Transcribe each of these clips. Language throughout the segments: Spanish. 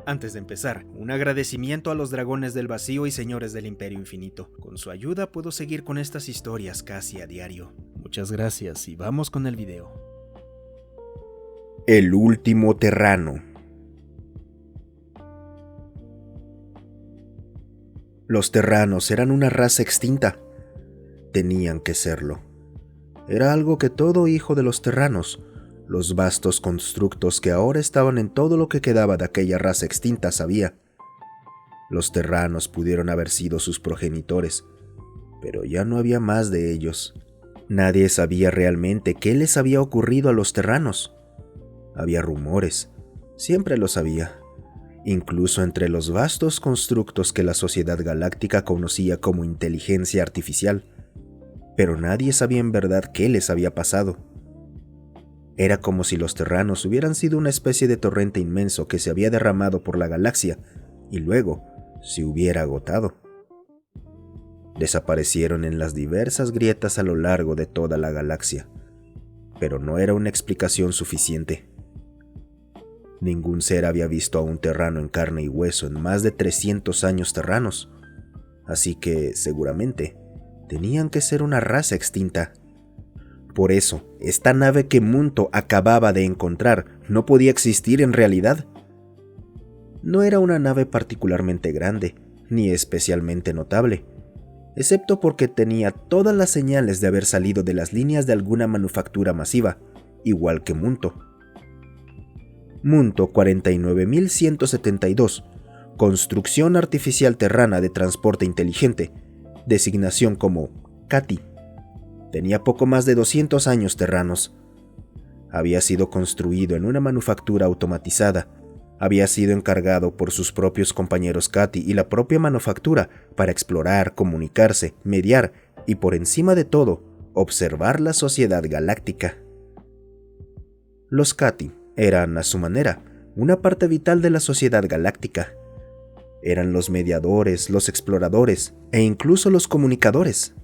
Antes de empezar, un agradecimiento a los dragones del vacío y señores del Imperio Infinito. Con su ayuda puedo seguir con estas historias casi a diario. Muchas gracias y vamos con el video. El último terrano. Los terranos eran una raza extinta. Tenían que serlo. Era algo que todo hijo de los terranos, los vastos constructos que ahora estaban en todo lo que quedaba de aquella raza extinta, sabía. Los terranos pudieron haber sido sus progenitores, pero ya no había más de ellos. Nadie sabía realmente qué les había ocurrido a los terranos. Había rumores, siempre los había, incluso entre los vastos constructos que la sociedad galáctica conocía como inteligencia artificial, pero nadie sabía en verdad qué les había pasado. Era como si los terranos hubieran sido una especie de torrente inmenso que se había derramado por la galaxia y luego se hubiera agotado. Desaparecieron en las diversas grietas a lo largo de toda la galaxia, pero no era una explicación suficiente. Ningún ser había visto a un terrano en carne y hueso en más de 300 años terranos, así que, seguramente, tenían que ser una raza extinta. Por eso, esta nave que Munto acababa de encontrar no podía existir en realidad. No era una nave particularmente grande, ni especialmente notable, excepto porque tenía todas las señales de haber salido de las líneas de alguna manufactura masiva, igual que Munto. Munto 49172, Construcción Artificial Terrana de Transporte Inteligente, designación como CATI. Tenía poco más de 200 años terranos. Había sido construido en una manufactura automatizada. Había sido encargado por sus propios compañeros CATI y la propia manufactura para explorar, comunicarse, mediar y, por encima de todo, observar la sociedad galáctica. Los CATI eran, a su manera, una parte vital de la sociedad galáctica. Eran los mediadores, los exploradores e incluso los comunicadores.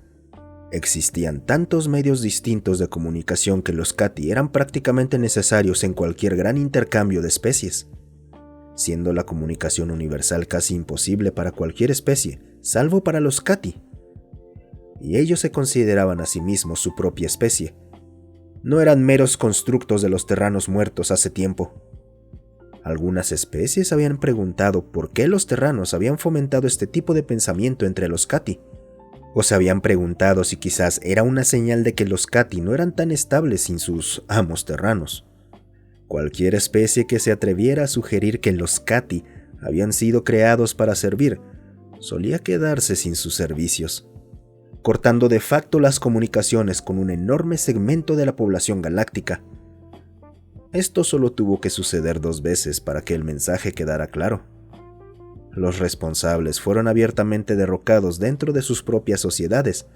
Existían tantos medios distintos de comunicación que los CATI eran prácticamente necesarios en cualquier gran intercambio de especies, siendo la comunicación universal casi imposible para cualquier especie, salvo para los CATI. Y ellos se consideraban a sí mismos su propia especie. No eran meros constructos de los terranos muertos hace tiempo. Algunas especies habían preguntado por qué los terranos habían fomentado este tipo de pensamiento entre los CATI, o se habían preguntado si quizás era una señal de que los CATI no eran tan estables sin sus amos terranos. Cualquier especie que se atreviera a sugerir que los CATI habían sido creados para servir, solía quedarse sin sus servicios, cortando de facto las comunicaciones con un enorme segmento de la población galáctica. Esto solo tuvo que suceder 2 veces para que el mensaje quedara claro. Los responsables fueron abiertamente derrocados dentro de sus propias sociedades,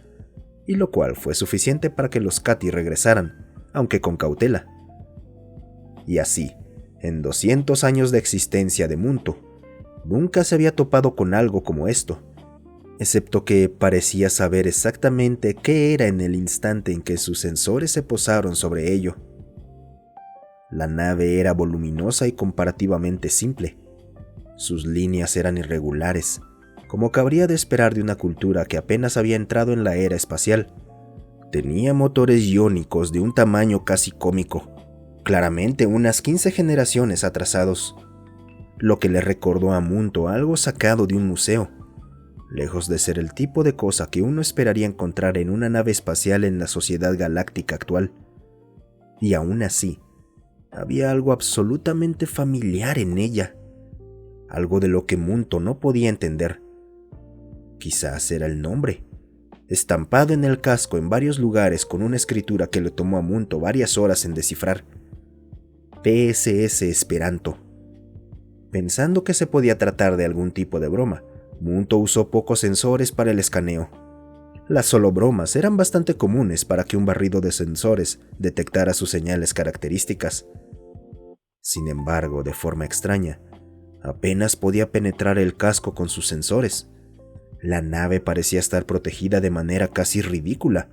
y lo cual fue suficiente para que los CATI regresaran, aunque con cautela. Y así, en 200 años de existencia de Munto, nunca se había topado con algo como esto, excepto que parecía saber exactamente qué era en el instante en que sus sensores se posaron sobre ello. La nave era voluminosa y comparativamente simple. Sus líneas eran irregulares, como cabría de esperar de una cultura que apenas había entrado en la era espacial. Tenía motores iónicos de un tamaño casi cómico, claramente unas 15 generaciones atrasados, lo que le recordó a Munto algo sacado de un museo, lejos de ser el tipo de cosa que uno esperaría encontrar en una nave espacial en la sociedad galáctica actual. Y aún así, había algo absolutamente familiar en ella, algo de lo que Munto no podía entender. Quizás era el nombre, estampado en el casco en varios lugares con una escritura que le tomó a Munto varias horas en descifrar. PSS Esperanto. Pensando que se podía tratar de algún tipo de broma, Munto usó pocos sensores para el escaneo. Las holobromas eran bastante comunes para que un barrido de sensores detectara sus señales características. Sin embargo, de forma extraña, apenas podía penetrar el casco con sus sensores. La nave parecía estar protegida de manera casi ridícula.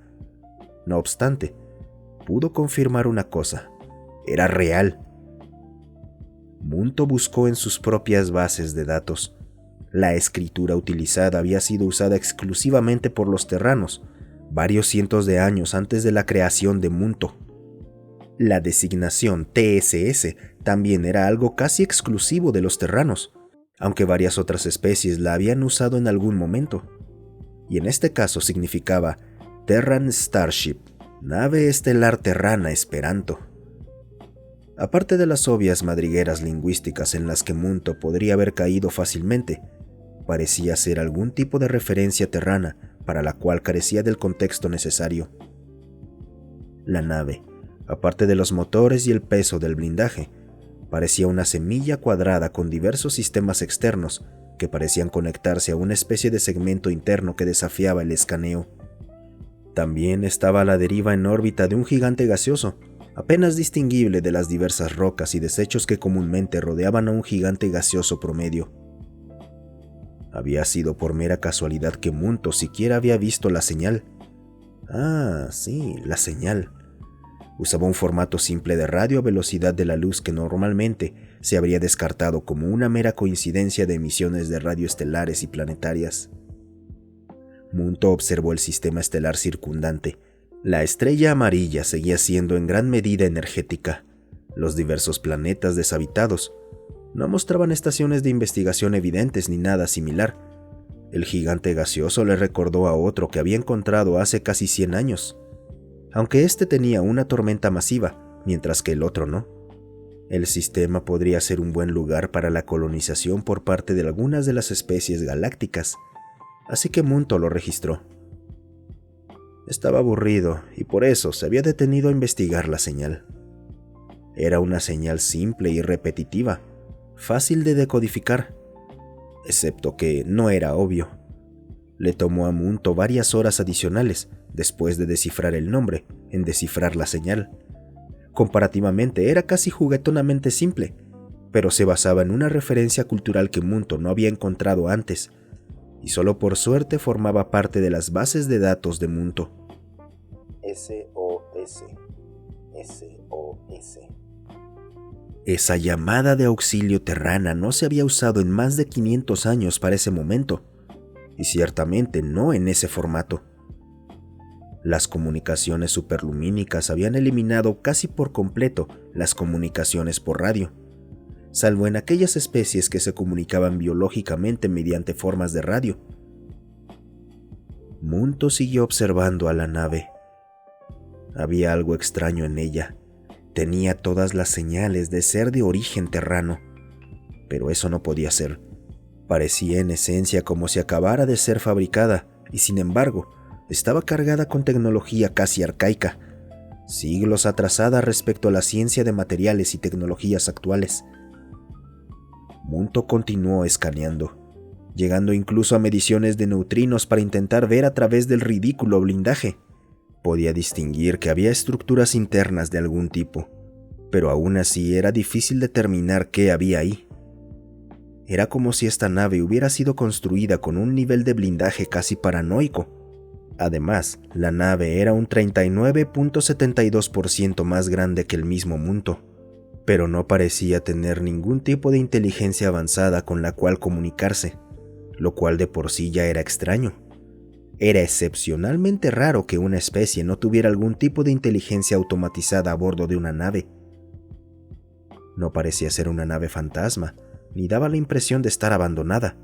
No obstante, pudo confirmar una cosa: era real. Munto buscó en sus propias bases de datos. La escritura utilizada había sido usada exclusivamente por los terranos, varios cientos de años antes de la creación de Munto. La designación TSS también era algo casi exclusivo de los terranos, aunque varias otras especies la habían usado en algún momento. Y en este caso significaba Terran Starship, nave estelar terrana Esperanto. Aparte de las obvias madrigueras lingüísticas en las que Munto podría haber caído fácilmente, parecía ser algún tipo de referencia terrana para la cual carecía del contexto necesario. La nave, aparte de los motores y el peso del blindaje, parecía una semilla cuadrada con diversos sistemas externos que parecían conectarse a una especie de segmento interno que desafiaba el escaneo. También estaba a la deriva en órbita de un gigante gaseoso, apenas distinguible de las diversas rocas y desechos que comúnmente rodeaban a un gigante gaseoso promedio. Había sido por mera casualidad que Munto siquiera había visto la señal. Ah, sí, la señal. Usaba un formato simple de radio a velocidad de la luz que normalmente se habría descartado como una mera coincidencia de emisiones de radioestelares y planetarias. Munto observó el sistema estelar circundante. La estrella amarilla seguía siendo en gran medida energética. Los diversos planetas deshabitados no mostraban estaciones de investigación evidentes ni nada similar. El gigante gaseoso le recordó a otro que había encontrado hace casi 100 años. Aunque este tenía una tormenta masiva, mientras que el otro no. El sistema podría ser un buen lugar para la colonización por parte de algunas de las especies galácticas, así que Munto lo registró. Estaba aburrido y por eso se había detenido a investigar la señal. Era una señal simple y repetitiva, fácil de decodificar, excepto que no era obvio. Le tomó a Munto varias horas adicionales, después de descifrar el nombre, en descifrar la señal. Comparativamente era casi juguetonamente simple, pero se basaba en una referencia cultural que Munto no había encontrado antes, y solo por suerte formaba parte de las bases de datos de Munto. SOS. Esa llamada de auxilio terrana no se había usado en más de 500 años para ese momento, y ciertamente no en ese formato. Las comunicaciones superlumínicas habían eliminado casi por completo las comunicaciones por radio, salvo en aquellas especies que se comunicaban biológicamente mediante formas de radio. Munto siguió observando a la nave. Había algo extraño en ella. Tenía todas las señales de ser de origen terrano, pero eso no podía ser. Parecía en esencia como si acabara de ser fabricada, y sin embargo, estaba cargada con tecnología casi arcaica, siglos atrasada respecto a la ciencia de materiales y tecnologías actuales. Munto continuó escaneando, llegando incluso a mediciones de neutrinos para intentar ver a través del ridículo blindaje. Podía distinguir que había estructuras internas de algún tipo, pero aún así era difícil determinar qué había ahí. Era como si esta nave hubiera sido construida con un nivel de blindaje casi paranoico. Además, la nave era un 39.72% más grande que el mismo Munto, pero no parecía tener ningún tipo de inteligencia avanzada con la cual comunicarse, lo cual de por sí ya era extraño. Era excepcionalmente raro que una especie no tuviera algún tipo de inteligencia automatizada a bordo de una nave. No parecía ser una nave fantasma, ni daba la impresión de estar abandonada,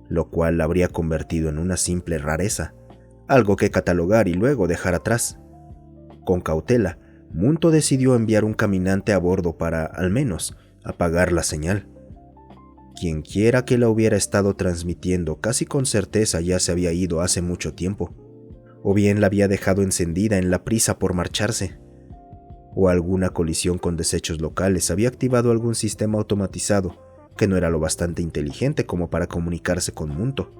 lo cual la habría convertido en una simple rareza, algo que catalogar y luego dejar atrás. Con cautela, Munto decidió enviar un caminante a bordo para, al menos, apagar la señal. Quienquiera que la hubiera estado transmitiendo casi con certeza ya se había ido hace mucho tiempo, o bien la había dejado encendida en la prisa por marcharse, o alguna colisión con desechos locales había activado algún sistema automatizado que no era lo bastante inteligente como para comunicarse con Munto.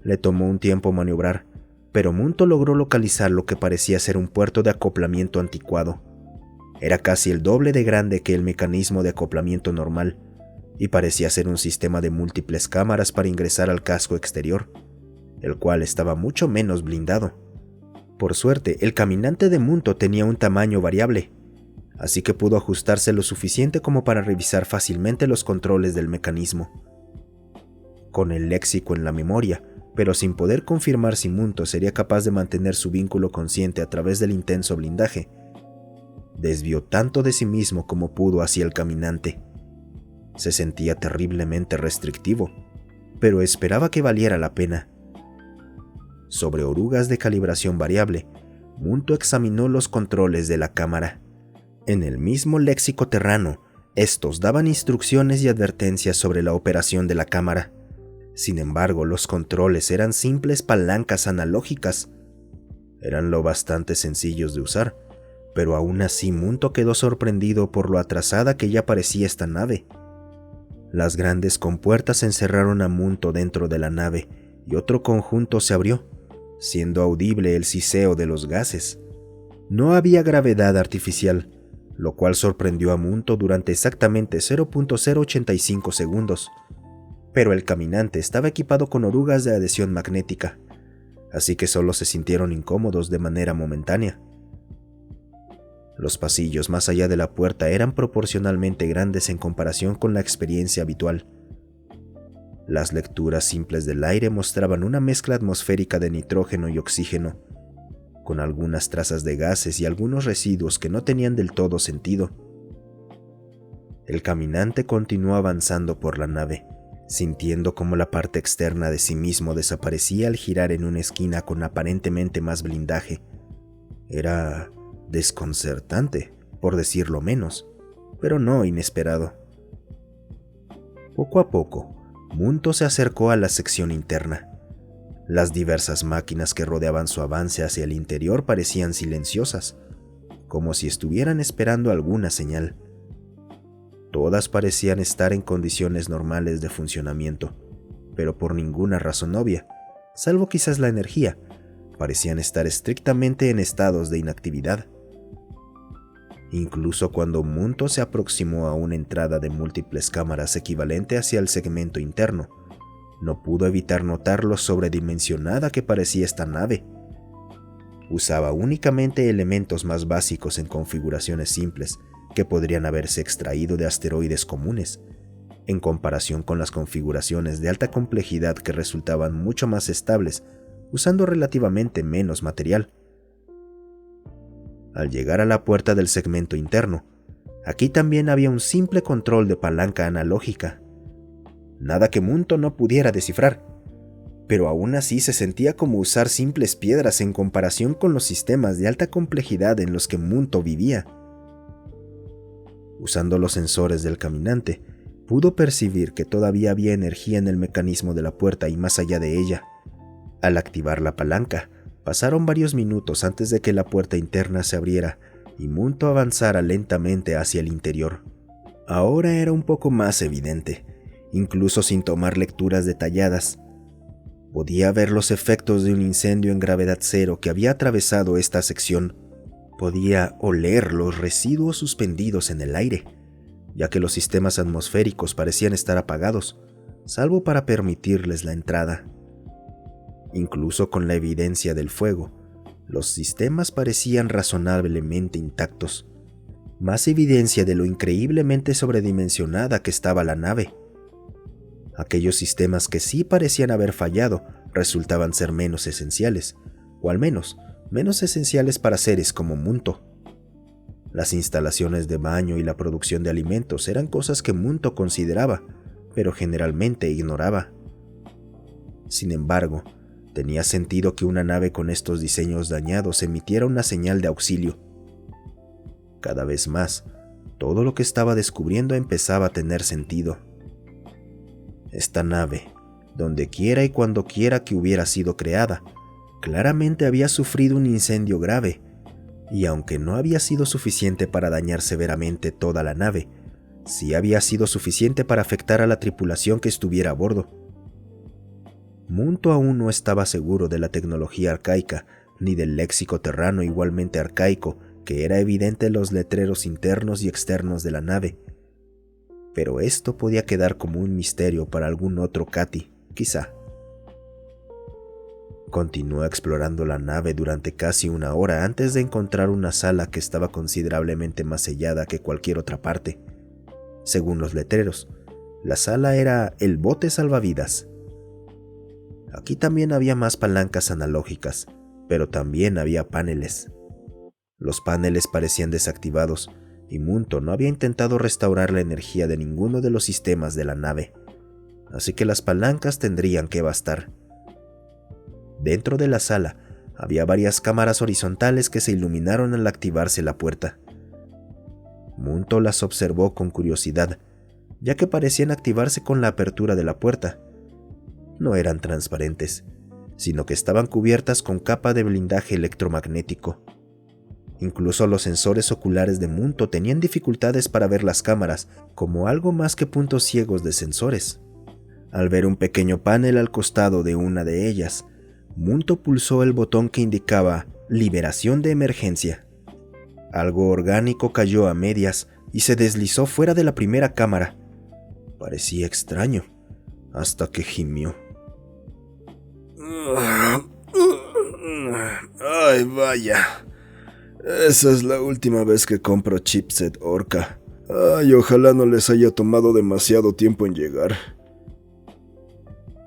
Le tomó un tiempo maniobrar, pero Munto logró localizar lo que parecía ser un puerto de acoplamiento anticuado. Era casi el doble de grande que el mecanismo de acoplamiento normal, y parecía ser un sistema de múltiples cámaras para ingresar al casco exterior, el cual estaba mucho menos blindado. Por suerte, el caminante de Munto tenía un tamaño variable. así que pudo ajustarse lo suficiente como para revisar fácilmente los controles del mecanismo. Con el léxico en la memoria, pero sin poder confirmar si Munto sería capaz de mantener su vínculo consciente a través del intenso blindaje, desvió tanto de sí mismo como pudo hacia el caminante. Se sentía terriblemente restrictivo, pero esperaba que valiera la pena. Sobre orugas de calibración variable, Munto examinó los controles de la cámara. En el mismo léxico terrano, estos daban instrucciones y advertencias sobre la operación de la cámara. Sin embargo, los controles eran simples palancas analógicas. Eran lo bastante sencillos de usar, pero aún así Munto quedó sorprendido por lo atrasada que ya parecía esta nave. Las grandes compuertas encerraron a Munto dentro de la nave y otro conjunto se abrió, siendo audible el siseo de los gases. No había gravedad artificial, lo cual sorprendió a Munto durante exactamente 0.085 segundos. Pero el caminante estaba equipado con orugas de adhesión magnética, así que solo se sintieron incómodos de manera momentánea. Los pasillos más allá de la puerta eran proporcionalmente grandes en comparación con la experiencia habitual. Las lecturas simples del aire mostraban una mezcla atmosférica de nitrógeno y oxígeno, con algunas trazas de gases y algunos residuos que no tenían del todo sentido. El caminante continuó avanzando por la nave, sintiendo cómo la parte externa de sí mismo desaparecía al girar en una esquina con aparentemente más blindaje. Era desconcertante, por decirlo menos, pero no inesperado. Poco a poco, Munto se acercó a la sección interna. Las diversas máquinas que rodeaban su avance hacia el interior parecían silenciosas, como si estuvieran esperando alguna señal. Todas parecían estar en condiciones normales de funcionamiento, pero por ninguna razón obvia, salvo quizás la energía, parecían estar estrictamente en estados de inactividad. Incluso cuando Munto se aproximó a una entrada de múltiples cámaras equivalente hacia el segmento interno, no pudo evitar notar lo sobredimensionada que parecía esta nave. Usaba únicamente elementos más básicos en configuraciones simples que podrían haberse extraído de asteroides comunes, en comparación con las configuraciones de alta complejidad que resultaban mucho más estables, usando relativamente menos material. Al llegar a la puerta del segmento interno, aquí también había un simple control de palanca analógica. Nada que Munto no pudiera descifrar, pero aún así se sentía como usar simples piedras en comparación con los sistemas de alta complejidad en los que Munto vivía. Usando los sensores del caminante, pudo percibir que todavía había energía en el mecanismo de la puerta y más allá de ella. Al activar la palanca, pasaron varios minutos antes de que la puerta interna se abriera y Munto avanzara lentamente hacia el interior. Ahora era un poco más evidente, incluso sin tomar lecturas detalladas. Podía ver los efectos de un incendio en gravedad cero que había atravesado esta sección. Podía oler los residuos suspendidos en el aire, ya que los sistemas atmosféricos parecían estar apagados, salvo para permitirles la entrada. Incluso con la evidencia del fuego, los sistemas parecían razonablemente intactos. Más evidencia de lo increíblemente sobredimensionada que estaba la nave. Aquellos sistemas que sí parecían haber fallado resultaban ser menos esenciales, o al menos menos esenciales para seres como Munto. Las instalaciones de baño y la producción de alimentos eran cosas que Munto consideraba, pero generalmente ignoraba. Sin embargo, tenía sentido que una nave con estos diseños dañados emitiera una señal de auxilio. Cada vez más, todo lo que estaba descubriendo empezaba a tener sentido. Esta nave, donde quiera y cuando quiera que hubiera sido creada, claramente había sufrido un incendio grave, y aunque no había sido suficiente para dañar severamente toda la nave, sí había sido suficiente para afectar a la tripulación que estuviera a bordo. Munto aún no estaba seguro de la tecnología arcaica, ni del léxico terrano igualmente arcaico que era evidente en los letreros internos y externos de la nave. Pero esto podía quedar como un misterio para algún otro Cati, quizá. Continuó explorando la nave durante casi una hora antes de encontrar una sala que estaba considerablemente más sellada que cualquier otra parte. Según los letreros, la sala era el bote salvavidas. Aquí también había más palancas analógicas, pero también había paneles. Los paneles parecían desactivados y Munto no había intentado restaurar la energía de ninguno de los sistemas de la nave, así que las palancas tendrían que bastar. Dentro de la sala había varias cámaras horizontales que se iluminaron al activarse la puerta. Munto las observó con curiosidad, ya que parecían activarse con la apertura de la puerta. No eran transparentes, sino que estaban cubiertas con capa de blindaje electromagnético. Incluso los sensores oculares de Munto tenían dificultades para ver las cámaras, como algo más que puntos ciegos de sensores. Al ver un pequeño panel al costado de una de ellas, Munto pulsó el botón que indicaba liberación de emergencia. Algo orgánico cayó a medias y se deslizó fuera de la primera cámara. Parecía extraño, hasta que gimió. Ay, vaya. Esa es la última vez que compro chipset Orca. Ay, ojalá no les haya tomado demasiado tiempo en llegar.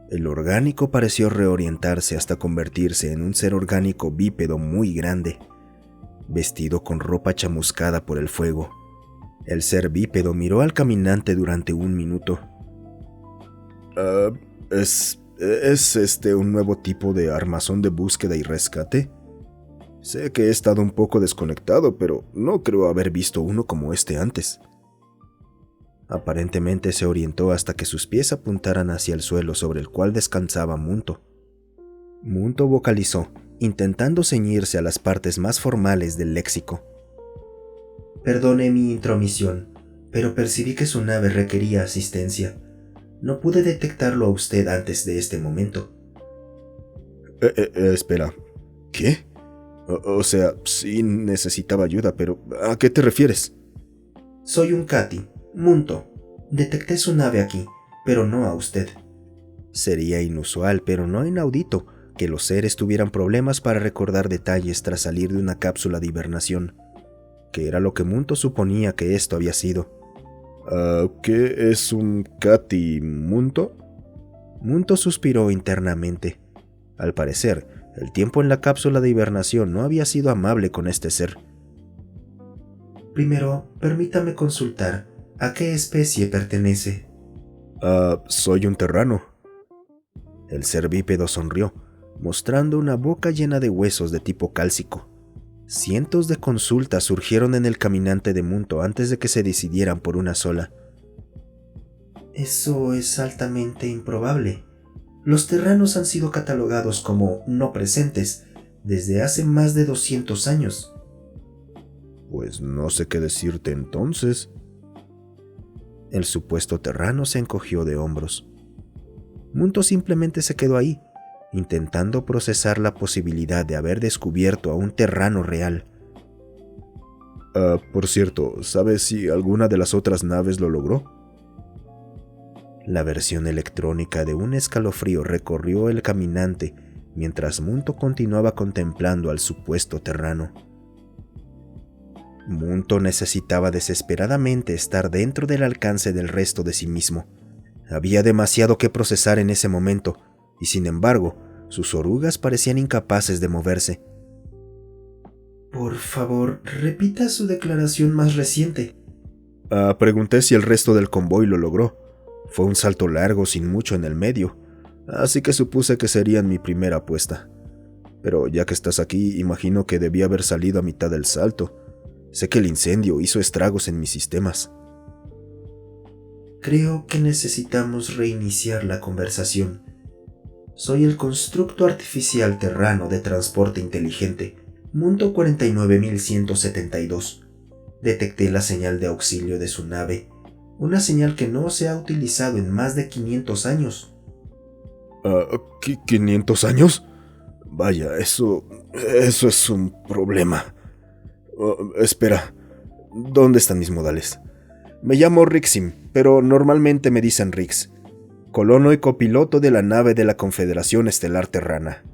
El orgánico pareció reorientarse hasta convertirse en un ser orgánico bípedo muy grande, vestido con ropa chamuscada por el fuego. El ser bípedo miró al caminante durante un minuto. ¿Es un nuevo tipo de armazón de búsqueda y rescate? Sé que he estado un poco desconectado, pero no creo haber visto uno como este antes. Aparentemente se orientó hasta que sus pies apuntaran hacia el suelo sobre el cual descansaba Munto. Munto vocalizó, intentando ceñirse a las partes más formales del léxico. Perdone mi intromisión, pero percibí que su nave requería asistencia. No pude detectarlo a usted antes de este momento. Espera, ¿qué? O sea, sí necesitaba ayuda, pero ¿a qué te refieres? Soy un Cati, Munto. Detecté su nave aquí, pero no a usted. Sería inusual, pero no inaudito, que los seres tuvieran problemas para recordar detalles tras salir de una cápsula de hibernación, que era lo que Munto suponía que esto había sido. ¿Qué es un Cati, Munto? Munto suspiró internamente. Al parecer, el tiempo en la cápsula de hibernación no había sido amable con este ser. Primero, permítame consultar. ¿A qué especie pertenece? Soy un terrano. El ser bípedo sonrió, mostrando una boca llena de huesos de tipo cálcico. Cientos de consultas surgieron en el caminante de Munto antes de que se decidieran por una sola. Eso es altamente improbable. Los terranos han sido catalogados como no presentes desde hace más de 200 años. Pues no sé qué decirte entonces. El supuesto terrano se encogió de hombros. Munto simplemente se quedó ahí, intentando procesar la posibilidad de haber descubierto a un terrano real. Por cierto, ¿sabes si alguna de las otras naves lo logró? La versión electrónica de un escalofrío recorrió el caminante mientras Munto continuaba contemplando al supuesto terrano. Munto necesitaba desesperadamente estar dentro del alcance del resto de sí mismo. Había demasiado que procesar en ese momento, y sin embargo, sus orugas parecían incapaces de moverse. Por favor, repita su declaración más reciente. Pregunté si el resto del convoy lo logró. Fue un salto largo sin mucho en el medio, así que supuse que serían mi primera apuesta. Pero ya que estás aquí, imagino que debí haber salido a mitad del salto. Sé que el incendio hizo estragos en mis sistemas. Creo que necesitamos reiniciar la conversación. Soy el constructo artificial terrano de transporte inteligente, Munto 49172. Detecté la señal de auxilio de su nave, una señal que no se ha utilizado en más de 500 años. ¿500 años? Vaya, eso es un problema. Espera, ¿dónde están mis modales? Me llamo Rixim, pero normalmente me dicen Rix, colono y copiloto de la nave de la Confederación Estelar Terrana.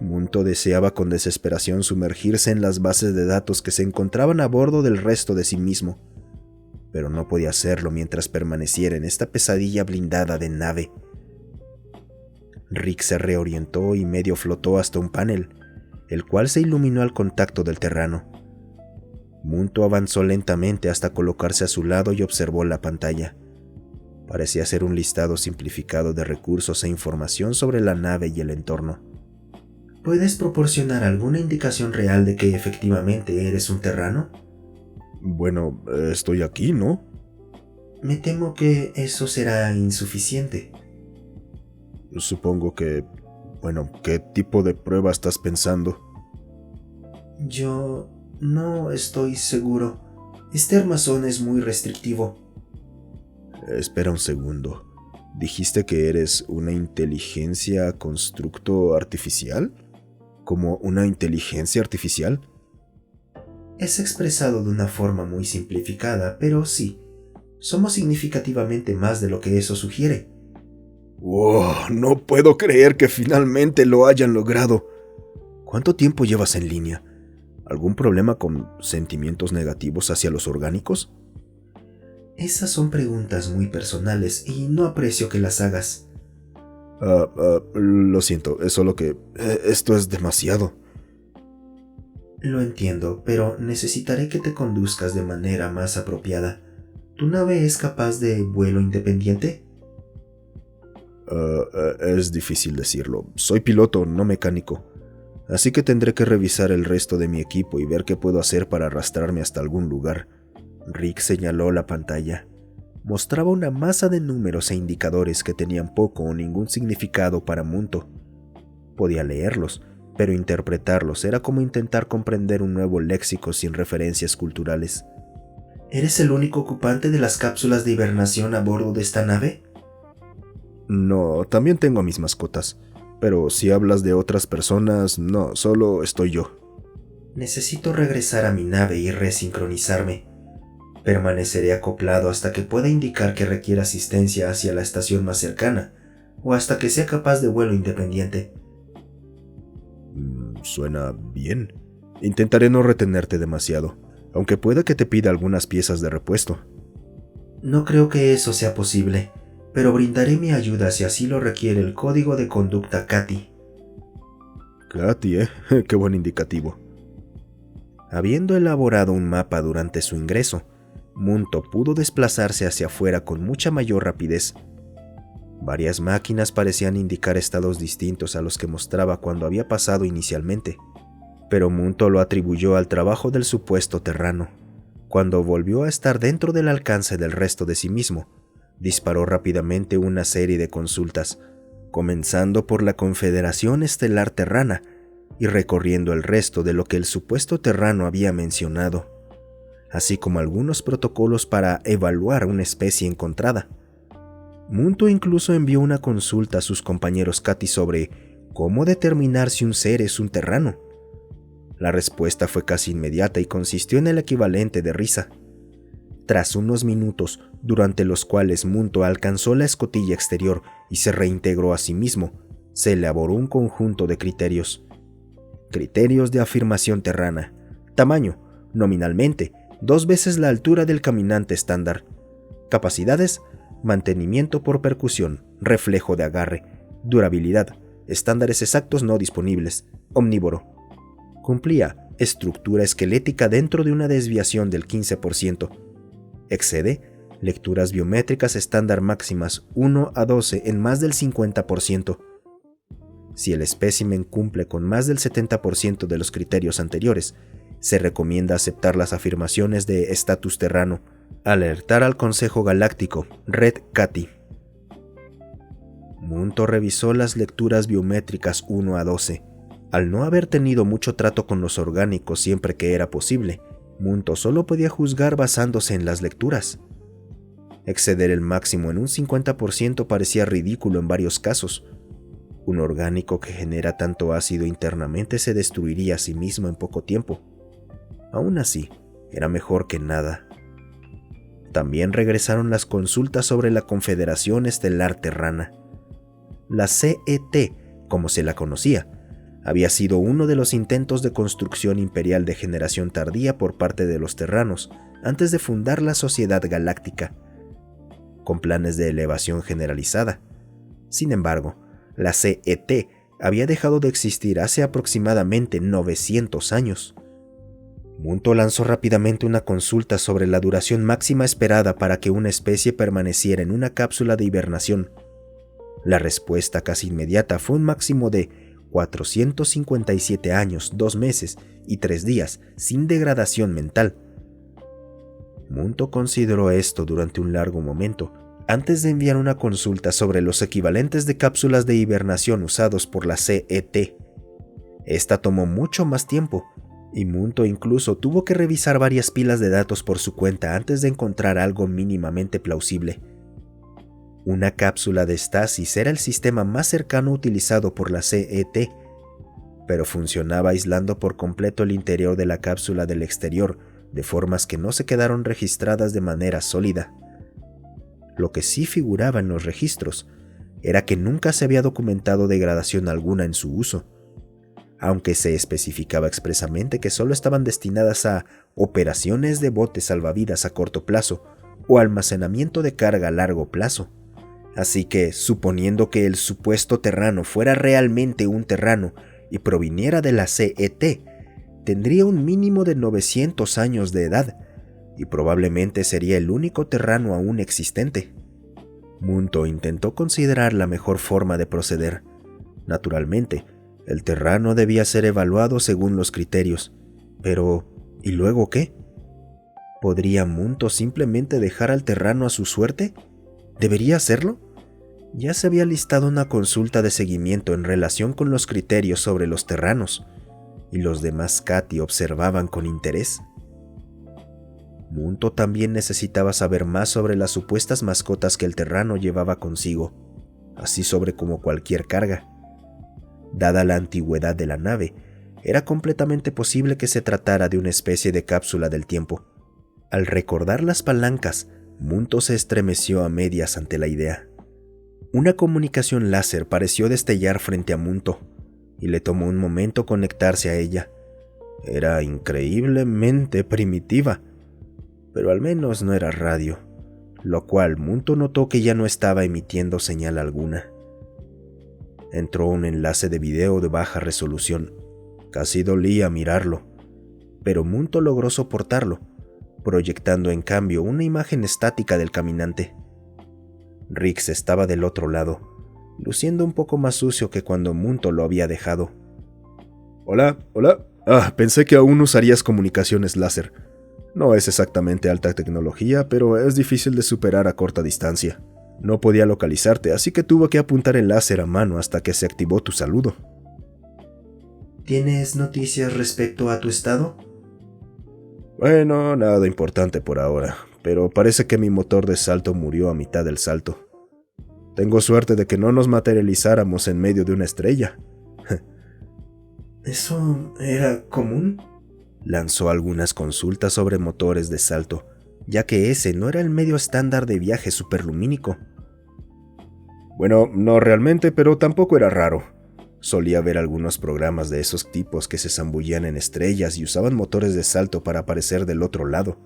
Munto deseaba con desesperación sumergirse en las bases de datos que se encontraban a bordo del resto de sí mismo, pero no podía hacerlo mientras permaneciera en esta pesadilla blindada de nave. Rick se reorientó y medio flotó hasta un panel, el cual se iluminó al contacto del terrano. Munto avanzó lentamente hasta colocarse a su lado y observó la pantalla. Parecía ser un listado simplificado de recursos e información sobre la nave y el entorno. ¿Puedes proporcionar alguna indicación real de que efectivamente eres un terrano? Bueno, estoy aquí, ¿no? Me temo que eso será insuficiente. Supongo que... Bueno, ¿qué tipo de prueba estás pensando? Yo no estoy seguro. Este armazón es muy restrictivo. Espera un segundo. ¿Dijiste que eres una inteligencia constructo artificial? ¿Como una inteligencia artificial? Es expresado de una forma muy simplificada, pero sí, somos significativamente más de lo que eso sugiere. ¡Wow! No puedo creer que finalmente lo hayan logrado. ¿Cuánto tiempo llevas en línea? ¿Algún problema con sentimientos negativos hacia los orgánicos? Esas son preguntas muy personales y no aprecio que las hagas. Lo siento, es solo que... esto es demasiado. Lo entiendo, pero necesitaré que te conduzcas de manera más apropiada. ¿Tu nave es capaz de vuelo independiente? Es difícil decirlo. Soy piloto, no mecánico. Así que tendré que revisar el resto de mi equipo y ver qué puedo hacer para arrastrarme hasta algún lugar. Rick señaló la pantalla. Mostraba una masa de números e indicadores que tenían poco o ningún significado para Munto. Podía leerlos, pero interpretarlos era como intentar comprender un nuevo léxico sin referencias culturales. ¿Eres el único ocupante de las cápsulas de hibernación a bordo de esta nave? No, también tengo a mis mascotas. Pero si hablas de otras personas, no, solo estoy yo. Necesito regresar a mi nave y resincronizarme. Permaneceré acoplado hasta que pueda indicar que requiere asistencia hacia la estación más cercana, o hasta que sea capaz de vuelo independiente. Suena bien. Intentaré no retenerte demasiado, aunque pueda que te pida algunas piezas de repuesto. No creo que eso sea posible, pero brindaré mi ayuda si así lo requiere el código de conducta CATI. CATI, qué buen indicativo. Habiendo elaborado un mapa durante su ingreso, Munto pudo desplazarse hacia afuera con mucha mayor rapidez. Varias máquinas parecían indicar estados distintos a los que mostraba cuando había pasado inicialmente, pero Munto lo atribuyó al trabajo del supuesto terrano. Cuando volvió a estar dentro del alcance del resto de sí mismo, disparó rápidamente una serie de consultas, comenzando por la Confederación Estelar Terrana y recorriendo el resto de lo que el supuesto terrano había mencionado, así como algunos protocolos para evaluar una especie encontrada. Munto incluso envió una consulta a sus compañeros CATI sobre cómo determinar si un ser es un terrano. La respuesta fue casi inmediata y consistió en el equivalente de risa. Tras unos minutos, durante los cuales Munto alcanzó la escotilla exterior y se reintegró a sí mismo, se elaboró un conjunto de criterios. Criterios de afirmación terrana. Tamaño, nominalmente, 2 veces la altura del caminante estándar. Capacidades, mantenimiento por percusión, reflejo de agarre, durabilidad, estándares exactos no disponibles, omnívoro. Cumplía estructura esquelética dentro de una desviación del 15%. Excede lecturas biométricas estándar máximas 1 a 12 en más del 50%. Si el espécimen cumple con más del 70% de los criterios anteriores, se recomienda aceptar las afirmaciones de estatus terrano, alertar al Consejo Galáctico, Red CATI. Munto revisó las lecturas biométricas 1 a 12. Al no haber tenido mucho trato con los orgánicos siempre que era posible, Munto solo podía juzgar basándose en las lecturas. Exceder el máximo en un 50% parecía ridículo en varios casos. Un orgánico que genera tanto ácido internamente se destruiría a sí mismo en poco tiempo. Aún así, era mejor que nada. También regresaron las consultas sobre la Confederación Estelar Terrana. La CET, como se la conocía, había sido uno de los intentos de construcción imperial de generación tardía por parte de los terranos antes de fundar la Sociedad Galáctica, con planes de elevación generalizada. Sin embargo, la CET había dejado de existir hace aproximadamente 900 años. Munto lanzó rápidamente una consulta sobre la duración máxima esperada para que una especie permaneciera en una cápsula de hibernación. La respuesta casi inmediata fue un máximo de 457 años, 2 meses y 3 días sin degradación mental. Munto consideró esto durante un largo momento, antes de enviar una consulta sobre los equivalentes de cápsulas de hibernación usados por la CET. Esta tomó mucho más tiempo, y Munto incluso tuvo que revisar varias pilas de datos por su cuenta antes de encontrar algo mínimamente plausible. Una cápsula de estasis era el sistema más cercano utilizado por la CET, pero funcionaba aislando por completo el interior de la cápsula del exterior, de formas que no se quedaron registradas de manera sólida. Lo que sí figuraba en los registros era que nunca se había documentado degradación alguna en su uso, aunque se especificaba expresamente que solo estaban destinadas a operaciones de botes salvavidas a corto plazo o almacenamiento de carga a largo plazo. Así que, suponiendo que el supuesto terrano fuera realmente un terrano y proviniera de la CET, tendría un mínimo de 900 años de edad, y probablemente sería el único terrano aún existente. Munto intentó considerar la mejor forma de proceder. Naturalmente, el terrano debía ser evaluado según los criterios. Pero, ¿y luego qué? ¿Podría Munto simplemente dejar al terrano a su suerte? ¿Debería hacerlo? Ya se había listado una consulta de seguimiento en relación con los criterios sobre los terranos, y los demás Cati observaban con interés. Munto también necesitaba saber más sobre las supuestas mascotas que el terrano llevaba consigo, así sobre como cualquier carga. Dada la antigüedad de la nave, era completamente posible que se tratara de una especie de cápsula del tiempo. Al recordar las palancas, Munto se estremeció a medias ante la idea. Una comunicación láser pareció destellar frente a Munto, y le tomó un momento conectarse a ella. Era increíblemente primitiva, pero al menos no era radio, lo cual Munto notó que ya no estaba emitiendo señal alguna. Entró un enlace de video de baja resolución. Casi dolía mirarlo, pero Munto logró soportarlo, proyectando en cambio una imagen estática del caminante. Rix estaba del otro lado, luciendo un poco más sucio que cuando Munto lo había dejado. Hola. Pensé que aún usarías comunicaciones láser. No es exactamente alta tecnología, pero es difícil de superar a corta distancia. No podía localizarte, así que tuve que apuntar el láser a mano hasta que se activó tu saludo. ¿Tienes noticias respecto a tu estado? Bueno, nada importante por ahora, pero parece que mi motor de salto murió a mitad del salto. Tengo suerte de que no nos materializáramos en medio de una estrella. ¿Eso era común? Lanzó algunas consultas sobre motores de salto, ya que ese no era el medio estándar de viaje superlumínico. Bueno, no realmente, pero tampoco era raro. Solía ver algunos programas de esos tipos que se zambullían en estrellas y usaban motores de salto para aparecer del otro lado.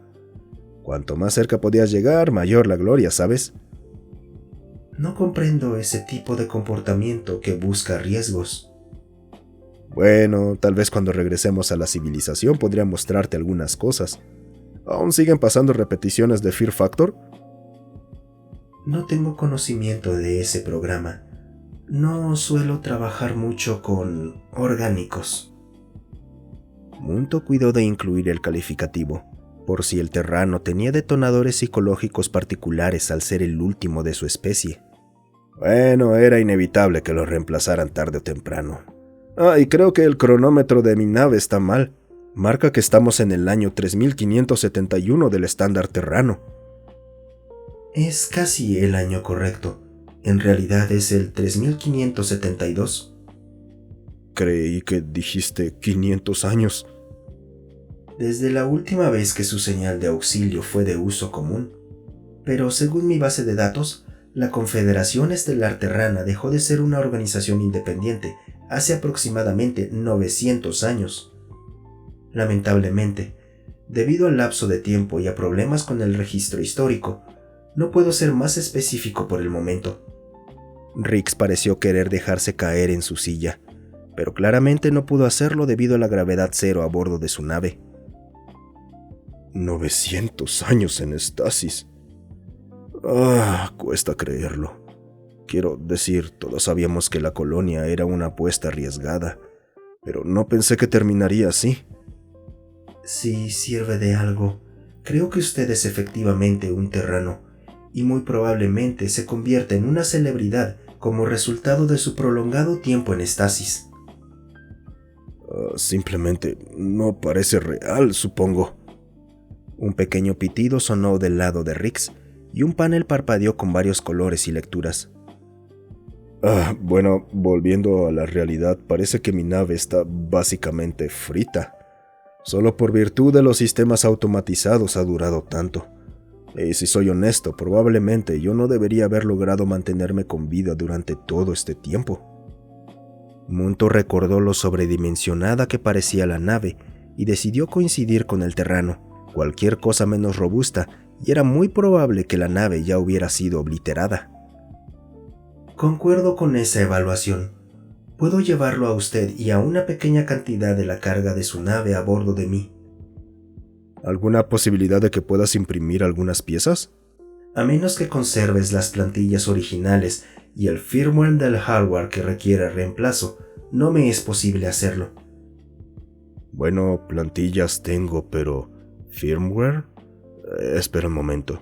Cuanto más cerca podías llegar, mayor la gloria, ¿sabes? No comprendo ese tipo de comportamiento que busca riesgos. Bueno, tal vez cuando regresemos a la civilización podría mostrarte algunas cosas. ¿Aún siguen pasando repeticiones de Fear Factor? No tengo conocimiento de ese programa. No suelo trabajar mucho con orgánicos. Munto cuidó de incluir el calificativo, por si el terrano tenía detonadores psicológicos particulares al ser el último de su especie. Bueno, era inevitable que lo reemplazaran tarde o temprano. Y creo que el cronómetro de mi nave está mal. Marca que estamos en el año 3571 del estándar terrano. Es casi el año correcto. En realidad es el 3572. Creí que dijiste 500 años. Desde la última vez que su señal de auxilio fue de uso común. Pero según mi base de datos, la Confederación Estelar Terrana dejó de ser una organización independiente hace aproximadamente 900 años. Lamentablemente, debido al lapso de tiempo y a problemas con el registro histórico, no puedo ser más específico por el momento. Riggs pareció querer dejarse caer en su silla, pero claramente no pudo hacerlo debido a la gravedad cero a bordo de su nave. 900 años en estasis. Cuesta creerlo. Quiero decir, todos sabíamos que la colonia era una apuesta arriesgada, pero no pensé que terminaría así. Si sirve de algo, creo que usted es efectivamente un terrano, y muy probablemente se convierta en una celebridad como resultado de su prolongado tiempo en estasis. Simplemente no parece real, supongo. Un pequeño pitido sonó del lado de Riggs, y un panel parpadeó con varios colores y lecturas. Bueno, volviendo a la realidad, parece que mi nave está básicamente frita. Solo por virtud de los sistemas automatizados ha durado tanto. Y si soy honesto, probablemente yo no debería haber logrado mantenerme con vida durante todo este tiempo. Munto recordó lo sobredimensionada que parecía la nave y decidió coincidir con el terrano, cualquier cosa menos robusta, y era muy probable que la nave ya hubiera sido obliterada. Concuerdo con esa evaluación. Puedo llevarlo a usted y a una pequeña cantidad de la carga de su nave a bordo de mí. ¿Alguna posibilidad de que puedas imprimir algunas piezas? A menos que conserves las plantillas originales y el firmware del hardware que requiere reemplazo, no me es posible hacerlo. Bueno, plantillas tengo, pero ¿firmware? Espera un momento.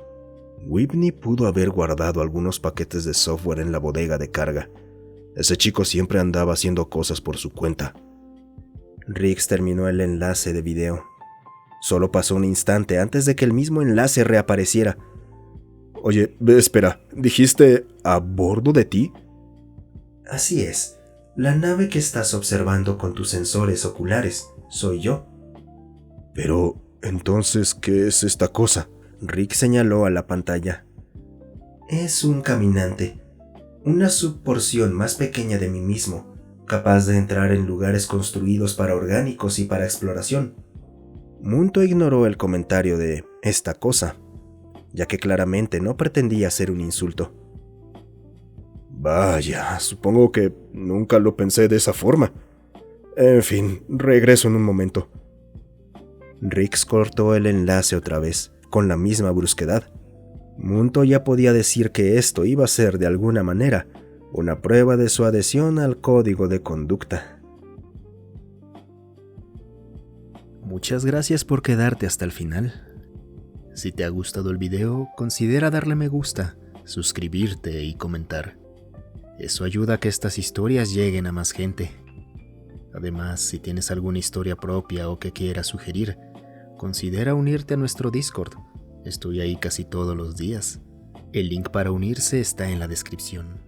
Whitney pudo haber guardado algunos paquetes de software en la bodega de carga. Ese chico siempre andaba haciendo cosas por su cuenta. Riggs terminó el enlace de video. Solo pasó un instante antes de que el mismo enlace reapareciera. Oye, espera, ¿dijiste a bordo de ti? Así es. La nave que estás observando con tus sensores oculares soy yo. Pero, entonces, ¿qué es esta cosa? Riggs señaló a la pantalla. Es un caminante, una subporción más pequeña de mí mismo, capaz de entrar en lugares construidos para orgánicos y para exploración. Munto ignoró el comentario de esta cosa, ya que claramente no pretendía ser un insulto. Vaya, supongo que nunca lo pensé de esa forma. En fin, regreso en un momento. Riggs cortó el enlace otra vez, con la misma brusquedad. Munto ya podía decir que esto iba a ser, de alguna manera, una prueba de su adhesión al código de conducta. Muchas gracias por quedarte hasta el final. Si te ha gustado el video, considera darle me gusta, suscribirte y comentar. Eso ayuda a que estas historias lleguen a más gente. Además, si tienes alguna historia propia o que quieras sugerir, considera unirte a nuestro Discord. Estoy ahí casi todos los días. El link para unirse está en la descripción.